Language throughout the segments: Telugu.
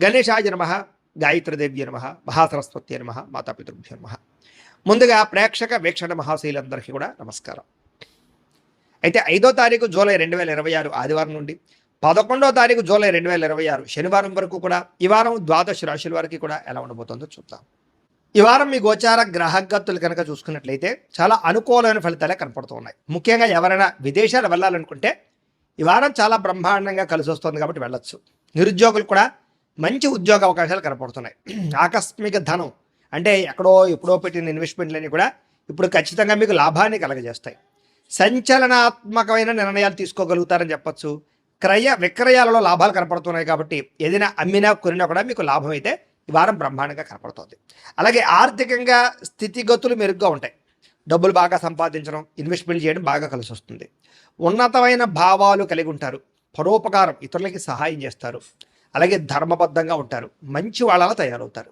గణేశాయ నమః, గాయత్రీదేవ్య నమః, మహాసరస్వత్యై నమః, మాతాపితృభ్యో నమః. ముందుగా ప్రేక్షక వీక్షణ మహాశైలందరికీ కూడా నమస్కారం. అయితే 5వ తారీఖు జూలై 2026 ఆదివారం నుండి 11వ తారీఖు జూలై 2026 శనివారం వరకు కూడా ఈ వారం ద్వాదశ రాశుల వారికి కూడా ఎలా ఉండబోతుందో చూద్దాం. ఈ వారం మీ గోచార గ్రహగతులు కనుక చూసుకున్నట్లయితే చాలా అనుకూలమైన ఫలితాలే కనపడుతూ ఉన్నాయి. ముఖ్యంగా ఎవరైనా విదేశాలు వెళ్ళాలనుకుంటే ఈ వారం చాలా బ్రహ్మాండంగా కలిసి వస్తుంది కాబట్టి వెళ్ళొచ్చు. నిరుద్యోగులు కూడా మంచి ఉద్యోగ అవకాశాలు కనపడుతున్నాయి. ఆకస్మిక ధనం అంటే ఎప్పుడో పెట్టిన ఇన్వెస్ట్మెంట్లన్నీ కూడా ఇప్పుడు ఖచ్చితంగా మీకు లాభాన్ని కలగజేస్తాయి. సంచలనాత్మకమైన నిర్ణయాలు తీసుకోగలుగుతారని చెప్పచ్చు. క్రయ విక్రయాలలో లాభాలు కనపడుతున్నాయి కాబట్టి ఏదైనా అమ్మినా కొనినా కూడా మీకు లాభం అయితే ఈ వారం బ్రహ్మాండంగా కనపడుతుంది. అలాగే ఆర్థికంగా స్థితిగతులు మెరుగ్గా ఉంటాయి. డబ్బులు బాగా సంపాదించడం, ఇన్వెస్ట్మెంట్ చేయడం బాగా కలిసి వస్తుంది. ఉన్నతమైన భావాలు కలిగి ఉంటారు. పరోపకారం, ఇతరులకి సహాయం చేస్తారు. అలాగే ధర్మబద్ధంగా ఉంటారు. మంచి వాళ్ళలా తయారవుతారు.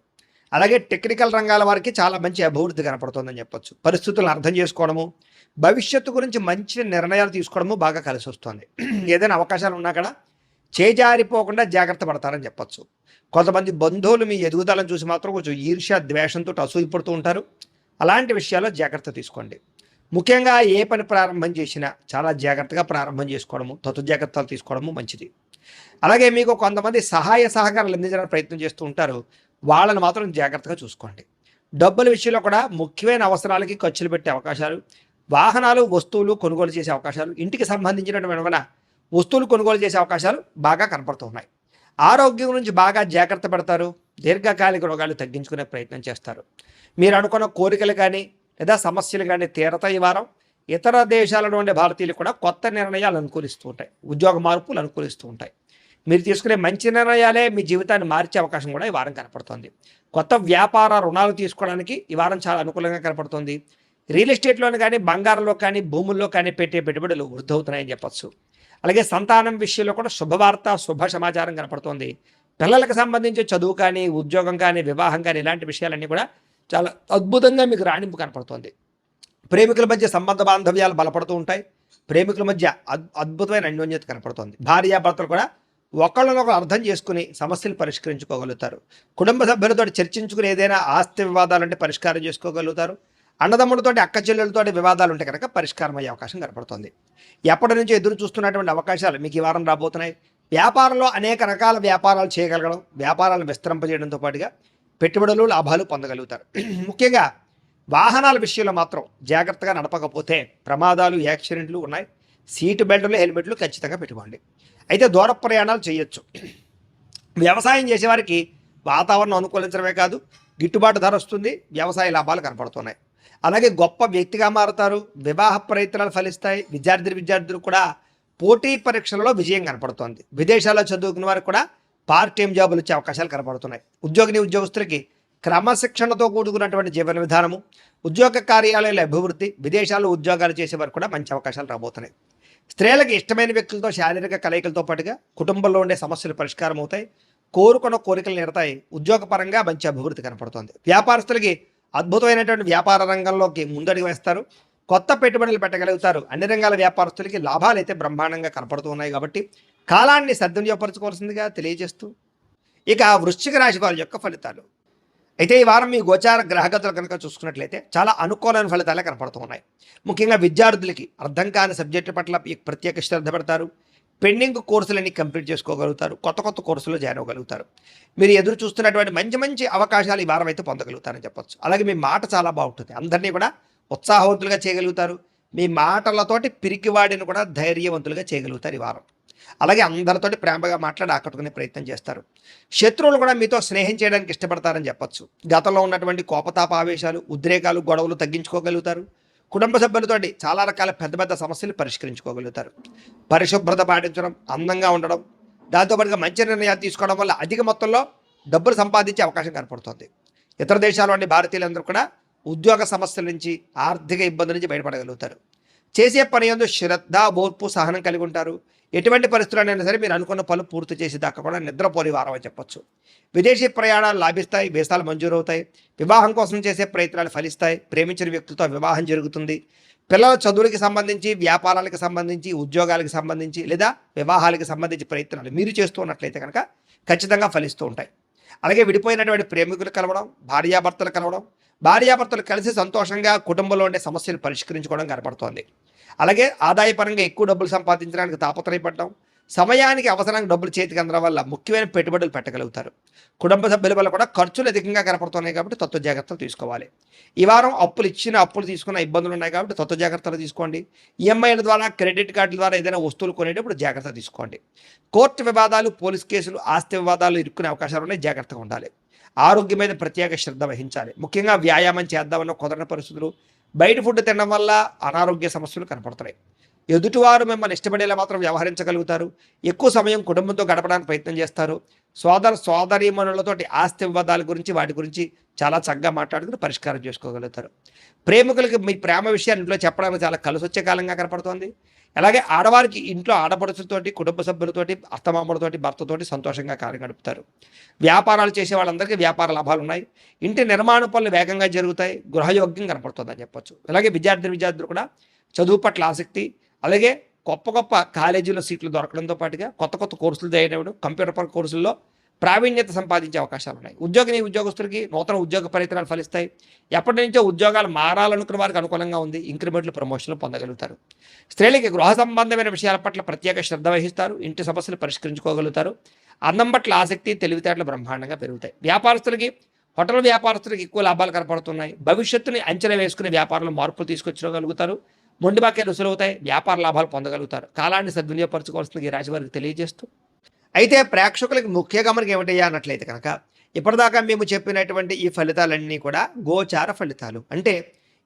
అలాగే టెక్నికల్ రంగాల వారికి చాలా మంచి అభివృద్ధి కనపడుతుందని చెప్పొచ్చు. పరిస్థితులను అర్థం చేసుకోవడము, భవిష్యత్తు గురించి మంచి నిర్ణయాలు తీసుకోవడము బాగా కలిసి వస్తుంది. ఏదైనా అవకాశాలు ఉన్నా కూడా చేజారిపోకుండా జాగ్రత్త పడతారని చెప్పొచ్చు. కొంతమంది బంధువులు మీ ఎదుగుదలను చూసి మాత్రం కొంచెం ఈర్ష్య ద్వేషంతో అసూయపడుతూ ఉంటారు. అలాంటి విషయాల్లో జాగ్రత్త తీసుకోండి. ముఖ్యంగా ఏ పని ప్రారంభం చేసినా చాలా జాగ్రత్తగా ప్రారంభం చేసుకోవడము, తతు జాగ్రత్తలు తీసుకోవడము మంచిది. అలాగే మీకు కొంతమంది సహాయ సహకారాలు అందించడానికి ప్రయత్నం చేస్తూ ఉంటారు. వాళ్ళని మాత్రం జాగ్రత్తగా చూసుకోండి. డబ్బుల విషయంలో కూడా ముఖ్యమైన అవసరాలకి ఖర్చులు పెట్టే అవకాశాలు, వాహనాలు వస్తువులు కొనుగోలు చేసే అవకాశాలు, ఇంటికి సంబంధించినటువంటి వస్తువులు కొనుగోలు చేసే అవకాశాలు బాగా కనపడుతున్నాయి. ఆరోగ్యం గురించి బాగా జాగ్రత్త పడతారు. దీర్ఘకాలిక రోగాలు తగ్గించుకునే ప్రయత్నం చేస్తారు. మీరు అనుకున్న కోరికలు కానీ లేదా సమస్యలు కానీ తీరతాయి. ఈ వారం ఇతర దేశాలలో ఉండే భారతీయులు కూడా కొత్త నిర్ణయాలు అనుకూలిస్తూ ఉంటాయి. ఉద్యోగ మార్పులు అనుకూలిస్తూ ఉంటాయి. మీరు తీసుకునే మంచి నిర్ణయాలే మీ జీవితాన్ని మార్చే అవకాశం కూడా ఈ వారం కనపడుతుంది. కొత్త వ్యాపార రుణాలు తీసుకోవడానికి ఈ వారం చాలా అనుకూలంగా కనపడుతుంది. రియల్ ఎస్టేట్లోని కానీ బంగారంలో కానీ భూముల్లో కానీ పెట్టే పెట్టుబడులు వృద్ధి అవుతున్నాయని చెప్పచ్చు. అలాగే సంతానం విషయంలో కూడా శుభవార్త, శుభ సమాచారం కనపడుతుంది. పిల్లలకు సంబంధించి చదువు కానీ, ఉద్యోగం కానీ, వివాహం కానీ ఇలాంటి విషయాలన్నీ కూడా చాలా అద్భుతంగా మీకు రాణింపు కనపడుతుంది. ప్రేమికుల మధ్య సంబంధ బాంధవ్యాలు బలపడుతూ ఉంటాయి. ప్రేమికుల మధ్య అద్భుతమైన అన్యోన్యత కనపడుతుంది. భార్యాభర్తలు కూడా ఒకళ్ళనొకరు అర్థం చేసుకుని సమస్యలు పరిష్కరించుకోగలుగుతారు. కుటుంబ సభ్యులతో చర్చించుకుని ఏదైనా ఆస్తి వివాదాలు అంటే పరిష్కారం చేసుకోగలుగుతారు. అన్నదమ్ములతోటి, అక్క చెల్లెలతోటి వివాదాలు ఉంటే కనుక పరిష్కారం అయ్యే అవకాశం కనపడుతుంది. ఎప్పటి నుంచో ఎదురు చూస్తున్నటువంటి అవకాశాలు మీకు ఈ వారం రాబోతున్నాయి. వ్యాపారంలో అనేక రకాల వ్యాపారాలు చేయగలగడం, వ్యాపారాలను విస్తరింపజేయడంతో పాటుగా పెట్టుబడులు, లాభాలు పొందగలుగుతారు. ముఖ్యంగా వాహనాల విషయంలో మాత్రం జాగ్రత్తగా నడపకపోతే ప్రమాదాలు, యాక్సిడెంట్లు ఉన్నాయి. సీటు బెల్టులు, హెల్మెట్లు ఖచ్చితంగా పెట్టుకోండి. అయితే దూర ప్రయాణాలు చేయొచ్చు. వ్యవసాయం చేసేవారికి వాతావరణం అనుకూలించడమే కాదు, గిట్టుబాటు ధర వస్తుంది. వ్యవసాయ లాభాలు కనపడుతున్నాయి. అలాగే గొప్ప వ్యక్తిగా మారుతారు. వివాహ ప్రయత్నాలు ఫలిస్తాయి. విద్యార్థులు కూడా పోటీ పరీక్షలలో విజయం కనపడుతోంది. విదేశాల్లో చదువుకున్న వారికి కూడా పార్ట్ టైం జాబులు వచ్చే అవకాశాలు కనపడుతున్నాయి. ఉద్యోగస్తులకి క్రమశిక్షణతో కూడుకున్నటువంటి జీవన విధానము, ఉద్యోగ కార్యాలయాల అభివృద్ధి, విదేశాల్లో ఉద్యోగాలు చేసేవారు కూడా మంచి అవకాశాలు రాబోతున్నాయి. స్త్రీలకు ఇష్టమైన వ్యక్తులతో శారీరక కలయికలతో పాటుగా కుటుంబంలో ఉండే సమస్యలు పరిష్కారం అవుతాయి. కోరుకున్న కోరికలు నిరతాయి. ఉద్యోగపరంగా మంచి అభివృద్ధి కనపడుతుంది. వ్యాపారస్తులకి అద్భుతమైనటువంటి వ్యాపార రంగంలోకి ముందడుగు వేస్తారు. కొత్త పెట్టుబడులు పెట్టగలుగుతారు. అన్ని రంగాల వ్యాపారస్తులకి లాభాలు అయితే బ్రహ్మాండంగా కనపడుతూ ఉన్నాయి కాబట్టి కాలాన్ని సద్వినియోగపరచుకోవాల్సిందిగా తెలియజేస్తూ ఇక వృశ్చిక రాశి వారి యొక్క ఫలితాలు. అయితే ఈ వారం మీ గోచార గ్రహగతులు కనుక చూసుకున్నట్లయితే చాలా అనుకూలమైన ఫలితాలే కనపడుతూ ఉన్నాయి. ముఖ్యంగా విద్యార్థులకి అర్థం కాని సబ్జెక్టు పట్ల ప్రత్యేక శ్రద్ధ పెడతారు. పెండింగ్ కోర్సులన్నీ కంప్లీట్ చేసుకోగలుగుతారు. కొత్త కోర్సులు జాయిన్ అవ్వగలుగుతారు. మీరు ఎదురు చూస్తున్నటువంటి మంచి అవకాశాలు ఈ వారం అయితే పొందగలుగుతారని చెప్పొచ్చు. అలాగే మీ మాట చాలా బాగుంటుంది. అందరినీ కూడా ఉత్సాహవంతులుగా చేయగలుగుతారు. మీ మాటలతోటి పిరికివాడిని కూడా ధైర్యవంతులుగా చేయగలుగుతారు ఈ వారం. అలాగే అందరితోటి ప్రేమగా మాట్లాడి ఆకట్టుకునే ప్రయత్నం చేస్తారు. శత్రువులు కూడా మీతో స్నేహం చేయడానికి ఇష్టపడతారని చెప్పొచ్చు. గతంలో ఉన్నటువంటి కోపతాప ఆవేశాలు, ఉద్రేకాలు, గొడవలు తగ్గించుకోగలుగుతారు. కుటుంబ సభ్యులతోటి చాలా రకాల పెద్ద సమస్యలు పరిష్కరించుకోగలుగుతారు. పరిశుభ్రత పాటించడం, అందంగా ఉండడం, దాంతోపాటుగా మంచి నిర్ణయాలు తీసుకోవడం వల్ల అధిక మొత్తంలో డబ్బులు సంపాదించే అవకాశం కనపడుతుంది. ఇతర దేశాల్లోని భారతీయులందరూ కూడా ఉద్యోగ సమస్యల నుంచి, ఆర్థిక ఇబ్బందుల నుంచి బయటపడగలుగుతారు. చేసే పని యందు శ్రద్ధ, ఓర్పు, సహనం కలిగి ఉంటారు. ఎటువంటి పరిస్థితులైనా సరే మీరు అనుకున్న పనులు పూర్తి చేసి దాకా కూడా నిద్రపోని వారం అని చెప్పొచ్చు. విదేశీ ప్రయాణాలు లాభిస్తాయి. వీసాలు మంజూరవుతాయి. వివాహం కోసం చేసే ప్రయత్నాలు ఫలిస్తాయి. ప్రేమించిన వ్యక్తులతో వివాహం జరుగుతుంది. పిల్లల చదువులకి సంబంధించి, వ్యాపారాలకు సంబంధించి, ఉద్యోగాలకు సంబంధించి లేదా వివాహాలకు సంబంధించి ప్రయత్నాలు మీరు చేస్తూ ఉన్నట్లయితే కనుక ఖచ్చితంగా ఫలిస్తూ ఉంటాయి. అలాగే విడిపోయినటువంటి ప్రేమికులు కలవడం, భార్యాభర్తలు కలవడం, భార్యాభర్తలు కలిసి సంతోషంగా కుటుంబంలో ఉండే సమస్యలు పరిష్కరించుకోవడం కనపడుతోంది. అలాగే ఆదాయపరంగా ఎక్కువ డబ్బులు సంపాదించడానికి తాపత్రయపడడం, సమయానికి అవసరానికి డబ్బులు చేతికి అందడం వల్ల ముఖ్యమైన పెట్టుబడులు పెట్టగలుగుతారు. కుటుంబ సభ్యుల వల్ల కూడా ఖర్చులు అధికంగా కనపడుతున్నాయి కాబట్టి తత్వ జాగ్రత్తలు తీసుకోవాలి. ఈ వారం అప్పులు తీసుకున్న ఇబ్బందులు ఉన్నాయి కాబట్టి తత్వ జాగ్రత్తలు తీసుకోండి. ఈఎంఐల ద్వారా, క్రెడిట్ కార్డుల ద్వారా ఏదైనా వస్తువులు కొనేటప్పుడు జాగ్రత్త తీసుకోండి. కోర్టు వివాదాలు, పోలీస్ కేసులు, ఆస్తి వివాదాలు ఇరుక్కునే అవకాశాలు ఉన్నాయి, జాగ్రత్తగా ఉండాలి. ఆరోగ్యం మీద ప్రత్యేక శ్రద్ధ వహించాలి. ముఖ్యంగా వ్యాయామం చేద్దామన్న కుదరని పరిస్థితులు, బయట ఫుడ్ తినడం వల్ల అనారోగ్య సమస్యలు కనపడుతున్నాయి. ఎదుటివారు మిమ్మల్ని ఇష్టపడేలా మాత్రం వ్యవహరించగలుగుతారు. ఎక్కువ సమయం కుటుంబంతో గడపడానికి ప్రయత్నం చేస్తారు. సోదరీమణులతోటి ఆస్తి వివాదాల గురించి, వాటి గురించి చాలా చక్కగా మాట్లాడుకుని పరిష్కారం చేసుకోగలుగుతారు. ప్రేమికులకి మీ ప్రేమ విషయాన్ని ఇంట్లో చెప్పడానికి చాలా కలిసి వచ్చే కాలంగా కనపడుతోంది. అలాగే ఆడవారికి ఇంట్లో ఆడపడుచులతోటి, కుటుంబ సభ్యులతోటి, అత్తమామలతోటి, భర్తతోటి సంతోషంగా కాలం గడుపుతారు. వ్యాపారాలు చేసే వాళ్ళందరికీ వ్యాపార లాభాలు ఉన్నాయి. ఇంటి నిర్మాణ పనులు వేగంగా జరుగుతాయి. గృహయోగ్యం కనపడుతుందని చెప్పొచ్చు. అలాగే విద్యార్థులు కూడా చదువు పట్ల ఆసక్తి, అలాగే గొప్ప కాలేజీలో సీట్లు దొరకడంతో పాటుగా కొత్త కోర్సులు జాయిన్ అవ్వడం, కంప్యూటర్ కోర్సుల్లో ప్రావీణ్యత సంపాదించే అవకాశాలు ఉన్నాయి. ఉద్యోగస్తులకి నూతన ఉద్యోగ ప్రయత్నాలు ఫలిస్తాయి. ఎప్పటి నుంచో ఉద్యోగాలు మారాలనుకున్న వారికి అనుకూలంగా ఉంది. ఇంక్రిమెంట్లు, ప్రమోషన్లు పొందగలుగుతారు. స్త్రీలకి గృహ సంబంధమైన విషయాల పట్ల ప్రత్యేక శ్రద్ధ వహిస్తారు. ఇంటి సమస్యలు పరిష్కరించుకోగలుగుతారు. అందం పట్ల ఆసక్తి, తెలివితేటలు బ్రహ్మాండంగా పెరుగుతాయి. హోటల్ వ్యాపారస్తులకి ఎక్కువ లాభాలు కనపడుతున్నాయి. భవిష్యత్తుని అంచనా వేసుకునే వ్యాపారంలో మార్పులు తీసుకొచ్చుకోగలుగుతారు. మొండి బాక్యాలు రుసులవుతాయి. వ్యాపార లాభాలు పొందగలుగుతారు. కాలాన్ని సద్వినియోగపరచుకోవాల్సింది ఈ రాశి వారికి తెలియజేస్తూ, అయితే ప్రేక్షకులకి ముఖ్య గమనిక ఏమిటయ్యా అన్నట్లయితే కనుక, ఇప్పటిదాకా మేము చెప్పినటువంటి ఈ ఫలితాలన్నీ కూడా గోచార ఫలితాలు. అంటే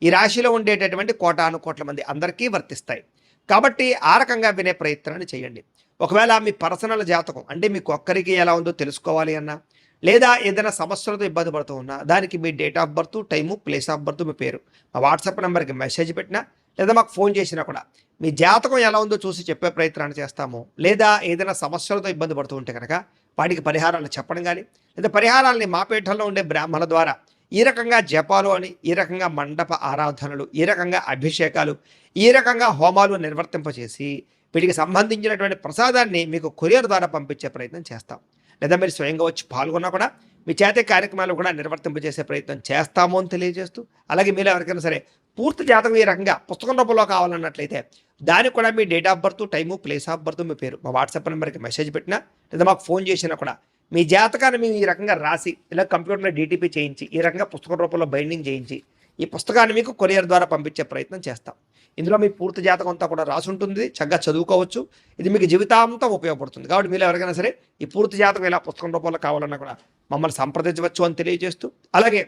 ఈ రాశిలో ఉండేటటువంటి కోటాను కోట్ల మంది అందరికీ వర్తిస్తాయి. కాబట్టి ఆ రకంగా వినే ప్రయత్నాన్ని చేయండి. ఒకవేళ మీ పర్సనల్ జాతకం అంటే మీకు ఒక్కరికి ఎలా ఉందో తెలుసుకోవాలి అన్నా, లేదా ఏదైనా సమస్యలతో ఇబ్బంది పడుతూ ఉన్నా, దానికి మీ date of birth, time, place of birth, మీ పేరు మా వాట్సాప్ నెంబర్కి మెసేజ్ పెట్టినా, లేదా మాకు ఫోన్ చేసినా కూడా మీ జాతకం ఎలా ఉందో చూసి చెప్పే ప్రయత్నాన్ని చేస్తాము. లేదా ఏదైనా సమస్యలతో ఇబ్బంది పడుతూ ఉంటే కనుక వాటికి పరిహారాలు చెప్పడం కానీ, లేదా పరిహారాలని మా పీఠంలో ఉండే బ్రాహ్మణుల ద్వారా ఈ రకంగా జపాలు అని, ఈ రకంగా మండప ఆరాధనలు, ఈ రకంగా అభిషేకాలు, ఈ రకంగా హోమాలు నిర్వర్తింపచేసి వీటికి సంబంధించినటువంటి ప్రసాదాన్ని మీకు కొరియర్ ద్వారా పంపించే ప్రయత్నం చేస్తాం. లేదా మీరు స్వయంగా వచ్చి పాల్గొన్నా కూడా మీ చేతే కార్యక్రమాలు కూడా నిర్వర్తింపజేసే ప్రయత్నం చేస్తాము అని తెలియజేస్తూ, అలాగే మీరు ఎవరికైనా సరే పూర్తి జాతకం ఈ రకంగా పుస్తకం రూపంలో కావాలన్నట్లయితే దానికి కూడా మీ date of birth, time, place of birth, మీ పేరు మా వాట్సాప్ నెంబర్కి మెసేజ్ పెట్టినా, లేదా మాకు ఫోన్ చేసినా కూడా మీ జాతకాన్ని మేము ఈ రకంగా రాసి, ఇలా కంప్యూటర్లో డీటీపీ చేయించి, ఈ రకంగా పుస్తకం రూపంలో బైండింగ్ చేయించి ఈ పుస్తకాన్ని మీకు కొరియర్ ద్వారా పంపించే ప్రయత్నం చేస్తాం. ఇందులో మీ పూర్తి జాతకం అంతా కూడా రాసి ఉంటుంది. చక్కగా చదువుకోవచ్చు. ఇది మీకు జీవితాంతం ఉపయోగపడుతుంది. కాబట్టి మీరు ఎవరికైనా సరే ఈ పూర్తి జాతకం ఇలా పుస్తకం రూపంలో కావాలన్నా కూడా మమ్మల్ని సంప్రదించవచ్చు అని తెలియజేస్తూ, అలాగే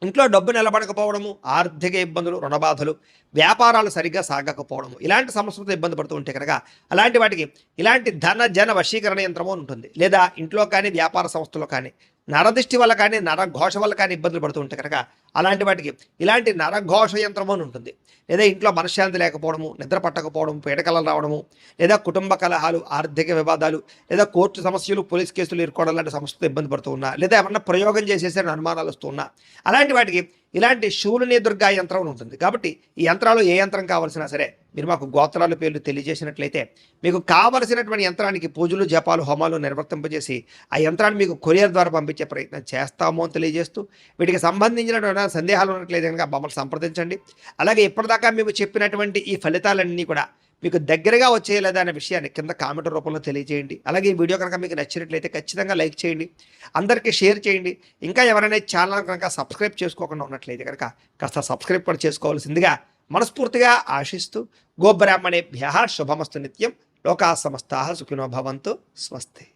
ఇంట్లో డబ్బు నిలబడకపోవడము, ఆర్థిక ఇబ్బందులు, రుణబాధలు, వ్యాపారాలు సరిగ్గా సాగకపోవడము, ఇలాంటి సమస్యలతో ఇబ్బంది పడుతూ ఉంటే కనుక అలాంటి వాటికి ఇలాంటి ధన జన వశీకరణ యంత్రము ఉంటుంది. లేదా ఇంట్లో కానీ వ్యాపార సంస్థలో కానీ నరదృష్టి వల్ల కానీ, నరఘోష వల్ల కానీ ఇబ్బందులు పడుతూ ఉంటే కనుక అలాంటి వాటికి ఇలాంటి నరఘోష యంత్రము అని ఉంటుంది. లేదా ఇంట్లో మనశ్శాంతి లేకపోవడము, నిద్ర పట్టకపోవడం, పీడకలలు రావడము, లేదా కుటుంబ కలహాలు, ఆర్థిక వివాదాలు, లేదా కోర్టు సమస్యలు, పోలీస్ కేసులు ఇరుకోవడం లాంటి సమస్యలతో ఇబ్బంది పడుతూ ఉన్నా, లేదా ఏమన్నా ప్రయోగం చేసేసే అనుమానాలు వస్తూ ఉన్నా, అలాంటి వాటికి ఇలాంటి శూలిని దుర్గా యంత్రం ఉంటుంది. కాబట్టి ఈ యంత్రాలు ఏ యంత్రం కావాల్సినా సరే మీరు మాకు గోత్రాల పేర్లు తెలియజేసినట్లయితే మీకు కావలసినటువంటి యంత్రానికి పూజలు, జపాలు, హోమాలు నిర్వర్తింపజేసి ఆ యంత్రాన్ని మీకు కొరియర్ ద్వారా పంపించే ప్రయత్నం చేస్తాము అని తెలియజేస్తూ, వీటికి సంబంధించినటువంటి సందేహాలు ఉన్నట్లయితే కనుక మమ్మల్ని సంప్రదించండి. అలాగే ఇప్పటిదాకా మేము చెప్పినటువంటి ఈ ఫలితాలన్నీ కూడా మీకు దగ్గరగా వచ్చేయలేదా అనే విషయాన్ని కింద కామెంట్ రూపంలో తెలియజేయండి. అలాగే ఈ వీడియో కనుక మీకు నచ్చినట్లయితే ఖచ్చితంగా లైక్ చేయండి, అందరికీ షేర్ చేయండి. ఇంకా ఎవరైనా ఛానల్ కనుక సబ్స్క్రైబ్ చేసుకోకుండా ఉన్నట్లయితే కనుక కాస్త సబ్స్క్రైబ్ కూడా చేసుకోవాల్సిందిగా మనస్ఫూర్తిగా ఆశిస్తూ, గోబ్రాహ్మణేభ్యః శుభమస్తు నిత్యం, లోకాః సమస్తాః సుఖినో భవంతు, స్వస్తి.